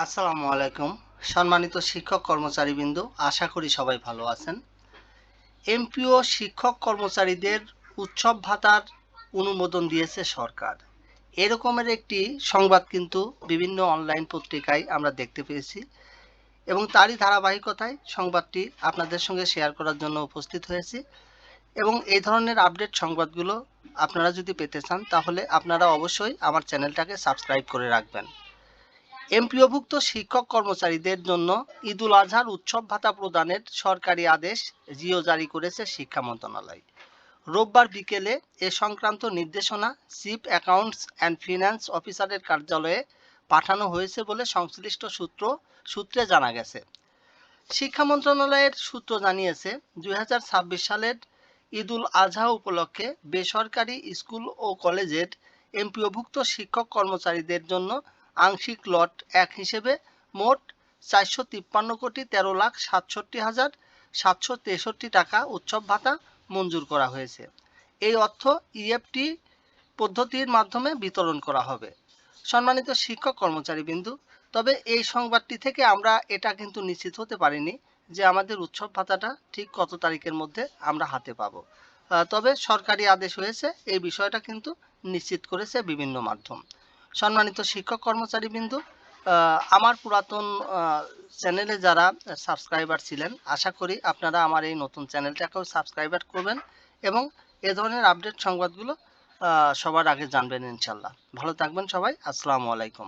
আসসালামু আলাইকুম। সম্মানিত শিক্ষক কর্মচারীবৃন্দ, আশা করি সবাই ভালো আছেন। এমপিও শিক্ষক কর্মচারীদের উৎসব ভাতার অনুমোদন দিয়েছে সরকার। এরকমের একটি সংবাদ কিন্তু বিভিন্ন অনলাইন পত্রিকায় আমরা দেখতে পেয়েছি এবং তারই ধারাবাহিকতায় সংবাদটি আপনাদের সঙ্গে শেয়ার করার জন্য উপস্থিত হয়েছি। এবং এই ধরনের আপডেট সংবাদগুলো আপনারা যদি পেতে চান তাহলে আপনারা অবশ্যই আমার চ্যানেলটাকে সাবস্ক্রাইব করে রাখবেন। এমপিওভুক্ত শিক্ষক কর্মচারীদের জন্য ঈদুল আজহার উৎসব ভাতা প্রদানের সরকারি আদেশ জিও জারি করেছে শিক্ষা মন্ত্রণালয়। রোববার বিকেলে এ সংক্রান্ত নির্দেশনা চিফ অ্যাকাউন্টস অ্যান্ড ফিন্যান্স অফিসারের কার্যালয়ে পাঠানো হয়েছে বলে সংশ্লিষ্ট সূত্রে জানা গেছে। শিক্ষা মন্ত্রণালয়ের সূত্র জানিয়েছে, 2026 সালের ঈদুল আজহা উপলক্ষে বেসরকারি স্কুল ও কলেজের এমপিওভুক্ত শিক্ষক কর্মচারীদের জন্য আংশিক লট 1 হিসেবে মোট 453,67,763 টাকা উৎসব ভাতা মঞ্জুর করা হয়েছে। এই অর্থ ইএফটি পদ্ধতির মাধ্যমে বিতরণ করা হবে। সম্মানিত শিক্ষক কর্মচারীবৃন্দ, তবে এই সংবাদটি থেকে আমরা এটা কিন্তু নিশ্চিত হতে পারিনি যে আমাদের উৎসব ভাতাটা ঠিক কত তারিখের মধ্যে আমরা হাতে পাবো। তবে সরকারি আদেশ হয়েছে, এই বিষয়টা কিন্তু নিশ্চিত করেছে বিভিন্ন মাধ্যম। সম্মানিত শিক্ষক কর্মচারীবৃন্দ, আমার পুরাতন চ্যানেলে যারা সাবস্ক্রাইবার ছিলেন, আশা করি আপনারা আমার এই নতুন চ্যানেলটাকেও সাবস্ক্রাইবার করবেন এবং এ ধরনের আপডেট সংবাদগুলো সবার আগে জানবেন ইনশাল্লাহ। ভালো থাকবেন সবাই। আসসালামু আলাইকুম।